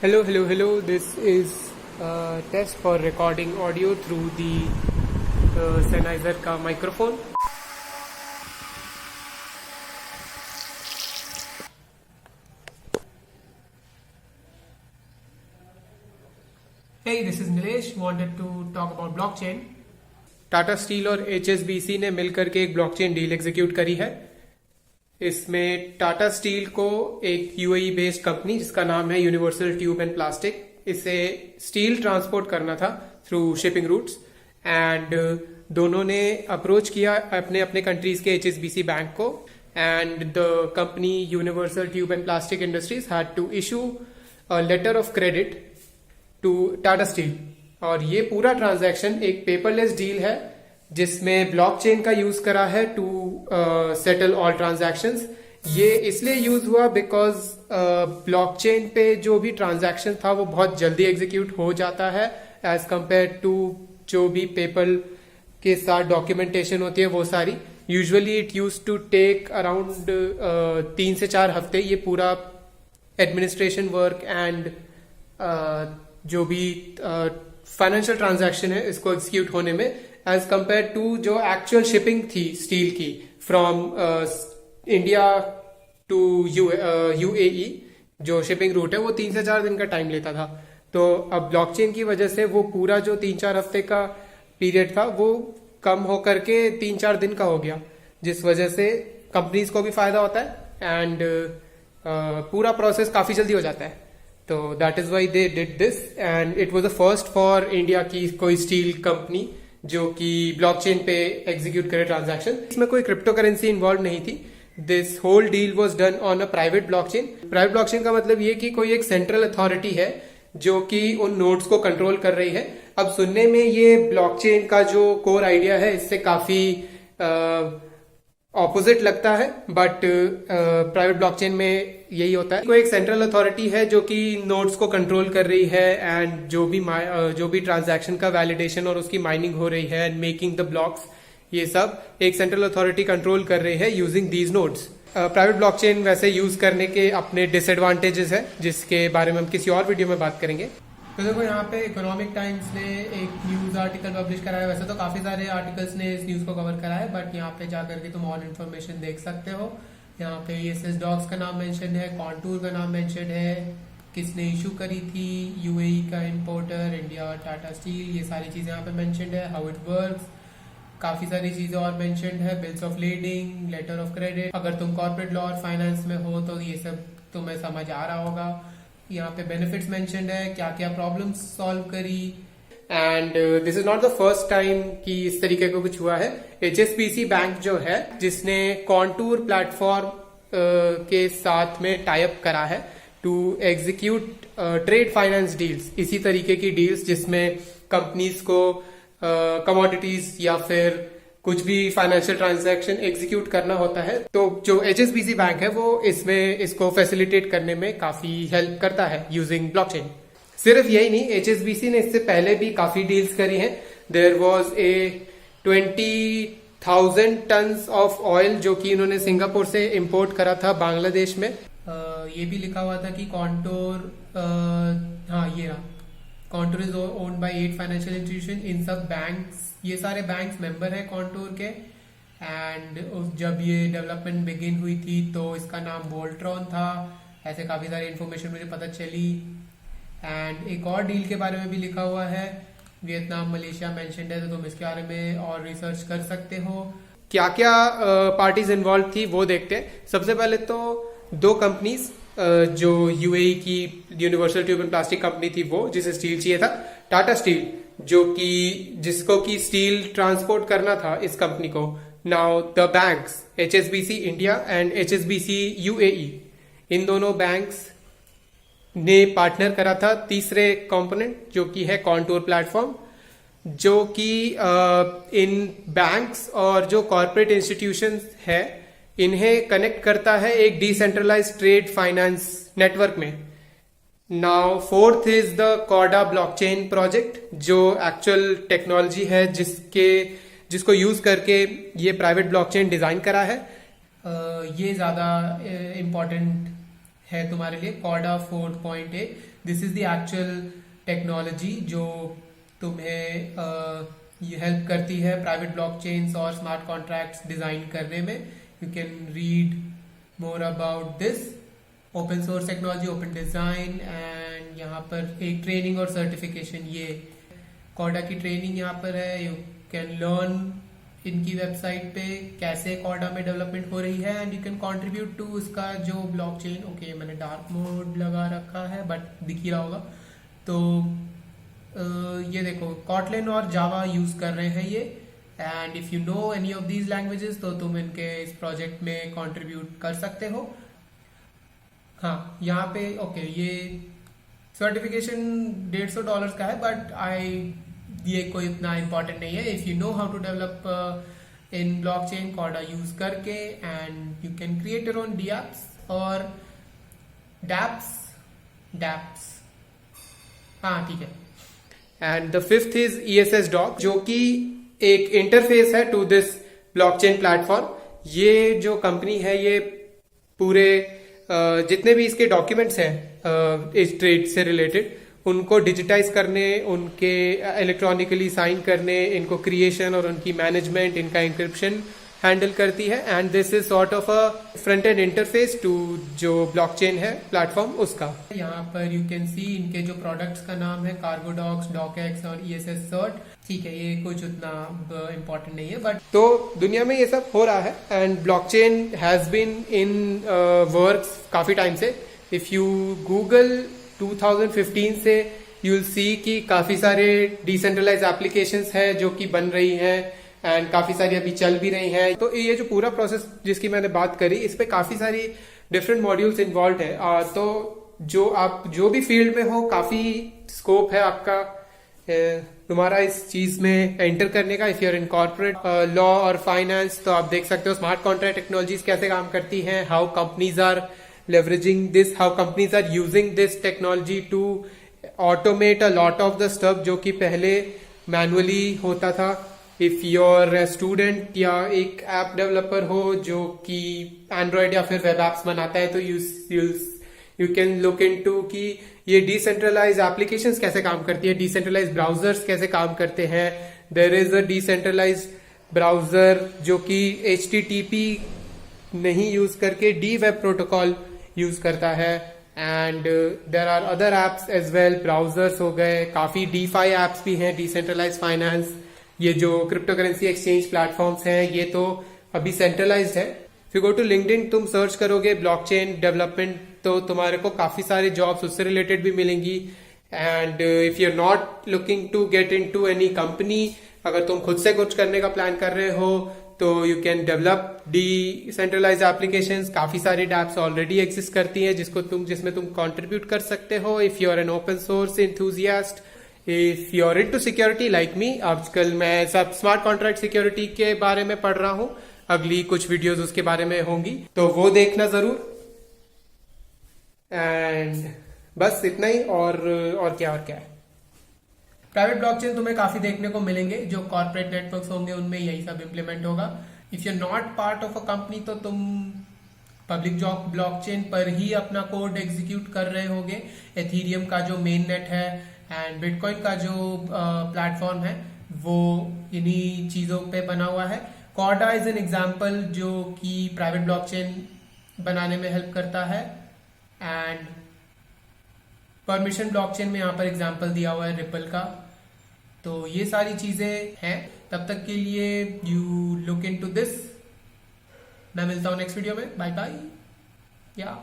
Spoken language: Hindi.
Hello, hello, hello. This is a test for recording audio through the Sennheiser का microphone. Hey, this is Nilesh. Wanted to talk about blockchain. Tata Steel और HSBC ने मिलकर के एक ब्लॉकचेन डील एग्जीक्यूट करी है। इसमें टाटा स्टील को एक यूएई बेस्ड कंपनी जिसका नाम है यूनिवर्सल ट्यूब एंड प्लास्टिक, इसे स्टील ट्रांसपोर्ट करना था थ्रू शिपिंग रूट्स एंड दोनों ने अप्रोच किया अपने अपने कंट्रीज के एचएसबीसी बैंक को and the company Universal Tube and Plastic Industries had to issue a letter of credit to Tata Steel. और ये पूरा ट्रांजैक्शन एक पेपरलेस डील है जिसमें ब्लॉकचेन का यूज करा है टू सेटल ऑल ट्रांजैक्शंस। ये इसलिए यूज हुआ बिकॉज ब्लॉकचेन पे जो भी ट्रांजैक्शन था वो बहुत जल्दी एग्जीक्यूट हो जाता है एज कंपेयर टू जो भी पेपर के साथ डॉक्यूमेंटेशन होती है वो सारी। Usually it use to take around 3 से 4 हफ्ते ये पूरा एडमिनिस्ट्रेशन वर्क एंड जो भी फाइनेंशियल ट्रांजैक्शन है इसको एग्जीक्यूट होने में, एज कंपेयर टू जो एक्चुअल शिपिंग थी स्टील की फ्रॉम इंडिया टू यूएई, जो शिपिंग रूट है वो 3 से 4 दिन का टाइम लेता था। तो अब ब्लॉकचेन की वजह से वो पूरा जो 3-4 हफ्ते का पीरियड था वो कम होकर के 3-4 दिन का हो गया, जिस वजह से कंपनीज को भी फायदा होता है एंड पूरा प्रोसेस काफी जल्दी हो जाता है। तो that is why they did this and it was the first for India की कोई स्टील कंपनी जो कि ब्लॉकचेन पे एग्जीक्यूट करे ट्रांजैक्शन। इसमें कोई क्रिप्टो करेंसी इन्वॉल्व नहीं थी। This whole deal was done on a private blockchain. Private blockchain का मतलब ये कि कोई एक सेंट्रल अथॉरिटी है जो कि उन नोड्स को कंट्रोल कर रही है। अब सुनने में ये ब्लॉकचेन का जो कोर आइडिया है इससे काफी ऑपोजिट लगता है, बट प्राइवेट ब्लॉकचेन में यही होता है। कोई एक सेंट्रल अथॉरिटी है जो कि नोड्स को कंट्रोल कर रही है एंड जो भी ट्रांजैक्शन का वैलिडेशन और उसकी माइनिंग हो रही है एंड मेकिंग द ब्लॉक्स, ये सब एक सेंट्रल अथॉरिटी कंट्रोल कर रही है using these nodes. Private blockchain वैसे यूज करने के अपने डिसएडवांटेजेस है जिसके बारे में हम किसी और वीडियो में बात करेंगे। तो देखो यहाँ पे इकोनॉमिक टाइम्स ने एक न्यूज आर्टिकल पब्लिश करा है। वैसे तो काफी सारे आर्टिकल्स ने इस न्यूज को कवर करा है, बट यहाँ पे जाकर के तुम और इन्फॉर्मेशन देख सकते हो। यहाँ पे ESS डॉग्स का नाम मेंशन है, कॉन्टूर का नाम मेंशन है, किसने इशू करी थी, यूएई का इंपोर्टर, इंडिया, टाटा स्टील, ये सारी चीजें यहाँ पे मेंशन्ड है। हाउ इट वर्क्स, काफी सारी चीजें और मेंशन्ड है, bills of lading, letter of credit. अगर तुम कॉर्पोरेट लॉ और फाइनेंस में हो तो ये सब तुम्हें समझ आ रहा होगा। यहाँ पे बेनिफिट्स मेंशन्ड है, क्या क्या प्रॉब्लम्स सॉल्व करी। And this is not the first time कि इस तरीके का कुछ हुआ है। HSBC बैंक जो है जिसने कॉन्टूर प्लेटफॉर्म के साथ में टाई अप करा है to execute trade finance deals, इसी तरीके की डील्स जिसमें कंपनीज को कमोडिटीज या फिर कुछ भी फाइनेंशियल ट्रांजैक्शन एग्जीक्यूट करना होता है। तो जो HSBC बैंक है वो इसमें इसको फैसिलिटेट करने में काफी हेल्प करता है यूजिंग ब्लॉकचेन। सिर्फ यही नहीं, HSBC ने इससे पहले भी काफी डील्स करी हैं। There was a 20,000 tons of oil जो कि इन्होंने सिंगापुर से इंपोर्ट करा था बांग्लादेश में। ये भी लिखा हुआ था कि कॉन्टूर, हाँ ये रहा, Contour is owned by 8 financial institution. इन सब बैंक्स, ये सारे बैंक्स मेंबर है कॉन्टूर के। एंड जब ये डेवलपमेंट बिगिन हुई थी तो इसका नाम वोल्ट्रॉन था। ऐसे काफी सारी इन्फॉर्मेशन मुझे पता चली। एंड एक और डील के बारे में भी लिखा हुआ है, वियतनाम, मलेशिया मेंशन्ड है, तो तुम इसके बारे में और रिसर्च कर सकते हो। क्या क्या पार्टीज इन्वॉल्व थी वो देखते हैं। सबसे पहले तो 2 कंपनीज, जो यूएई की universal Tube and plastic company थी वो जिसे स्टील चाहिए था, टाटा स्टील जो कि जिसको की स्टील ट्रांसपोर्ट करना था इस कंपनी को। Now the banks HSBC India and HSBC UAE, इन दोनों बैंक्स ने पार्टनर करा था तीसरे कंपोनेंट जो कि है कॉन्टूर प्लेटफॉर्म, जो कि इन बैंक्स और जो कॉर्पोरेट इंस्टीट्यूशंस है इन्हें कनेक्ट करता है एक डिसेंट्रलाइज्ड ट्रेड फाइनेंस नेटवर्क में। Now fourth is the chorda blockchain project, जो एक्चुअल टेक्नोलॉजी है जिसको यूज करके ये प्राइवेट ब्लॉकचेन डिजाइन करा है। ये ज्यादा इम्पोर्टेंट है तुम्हारे लिए। Chorda 4.a this is the actual technology जो तुम्हें ये हेल्प करती है प्राइवेट ब्लॉकचेन्स और स्मार्ट कॉन्ट्रैक्ट्स डिजाइन करने में. You can read more about this open source technology, open design, and यहाँ पर एक ट्रेनिंग और सर्टिफिकेशन, ये कॉर्डा की ट्रेनिंग यहाँ पर है. यू कैन लर्न इनकी वेबसाइट पे कैसे कॉर्डा में डेवलपमेंट हो रही है, and you can contribute to उसका जो ब्लॉकचेन. ओके, मैंने डार्क मोड लगा रखा है बट दिख ही रहा होगा. तो ये देखो कॉटलिन और जावा यूज कर रहे हैं ये, and if you no any of these languages तो तुम इनके इस प्रोजेक्ट में कंट्रीब्यूट कर सकते हो. हाँ, यहाँ पे ओके ये सर्टिफिकेशन $150 का है, बट ये कोई इतना इम्पोर्टेंट नहीं है. If you know how to develop in blockchain Corda use करके, and you can create your own dapps और डैप्स. हाँ ठीक है. And the fifth is ESS doc, जो कि एक इंटरफेस है टू दिस ब्लॉकचेन प्लेटफॉर्म. ये जो कंपनी है ये पूरे जितने भी इसके डॉक्यूमेंट्स हैं इस ट्रेड से रिलेटेड उनको डिजिटाइज करने, उनके इलेक्ट्रॉनिकली साइन करने, इनको क्रिएशन और उनकी मैनेजमेंट, इनका इंक्रिप्शन हैंडल करती है. And this is sort of a front end interface to जो ब्लॉकचेन है प्लेटफॉर्म उसका. यहाँ पर यू कैन सी इनके जो प्रोडक्ट्स का नाम है कार्गो डॉक्स, डॉकएक्स और ESS सर्ट. ठीक है, ये कुछ उतना इम्पोर्टेंट नहीं है, बट तो दुनिया में ये सब हो रहा है. And blockchain has been in works काफी टाइम से. इफ यू गूगल 2015 से यू विल सी कि काफी सारे डिसेंट्रलाइज एप्लीकेशंस है जो कि बन रही हैं, एंड काफी सारी अभी चल भी रही हैं. तो ये जो पूरा प्रोसेस जिसकी मैंने बात करी, इस पे काफी सारी डिफरेंट मॉड्यूल्स इन्वॉल्व है. तो जो आप जो भी फील्ड में हो, काफी स्कोप है आपका तुम्हारा इस चीज में एंटर करने का. If you are in corporate law और फाइनेंस तो आप देख सकते हो स्मार्ट कॉन्ट्रैक्ट टेक्नोलॉजीज कैसे काम करती हैं, how companies are leveraging this, how companies are using this technology to automate a lot of the stuff जो कि पहले मैनुअली होता था. इफ यूर ए स्टूडेंट या एक ऐप डेवलपर हो जो कि एंड्रॉयड या फिर वेब एप्स बनाता है, तो यू कैन लुक इनटू कि ये डिसेंट्रलाइज एप्लीकेशंस कैसे काम करती है, डिसेंट्रलाइज ब्राउजर्स कैसे काम करते हैं. There is a decentralize browser जो कि HTTP नहीं यूज करके डी वेब प्रोटोकॉल यूज करता है. And there are other apps as well, browsers हो गए, काफी DeFi एप्स भी हैं, डिसेंट्रलाइज फाइनेंस. ये जो क्रिप्टो करेंसी एक्सचेंज प्लेटफॉर्म्स हैं ये तो अभी सेंट्रलाइज्ड है. If you go to LinkedIn, तुम सर्च करोगे ब्लॉकचेन डेवलपमेंट तो तुम्हारे को काफी सारे जॉब्स उससे रिलेटेड भी मिलेंगी. And if you are not looking to get into any company, अगर तुम खुद से कुछ करने का प्लान कर रहे हो तो you can develop decentralize applications. काफी सारी डैप्स ऑलरेडी एग्जिस्ट करती हैं जिसमें तुम कंट्रीब्यूट कर सकते हो. If you are an open source enthusiast, if you are into security like me, आजकल मैं सब स्मार्ट कॉन्ट्रैक्ट सिक्योरिटी के बारे में पढ़ रहा हूं, अगली कुछ वीडियोस उसके बारे में होंगी तो वो देखना जरूर. एंड बस इतना ही. और क्या है. प्राइवेट ब्लॉकचेन तुम्हें काफी देखने को मिलेंगे. जो कॉर्पोरेट नेटवर्क्स होंगे उनमें यही सब इंप्लीमेंट होगा. If you are not part of a company तो तुम पब्लिक ब्लॉकचेन पर ही अपना कोड एग्जीक्यूट कर रहे होगे. एथीरियम का जो मेन नेट है एंड बिटकॉइन का जो प्लेटफॉर्म है वो इन्हीं चीजों पे बना हुआ है. कॉर्डा इज एन एग्जाम्पल जो कि प्राइवेट ब्लॉकचेन बनाने में हेल्प करता है. एंड परमिशन ब्लॉकचेन में यहाँ पर एग्जाम्पल दिया हुआ है रिपल का. तो ये सारी चीजें हैं. तब तक के लिए यू लुक इनटू दिस. मैं मिलता हूं नेक्स्ट वीडियो में. Bye bye. या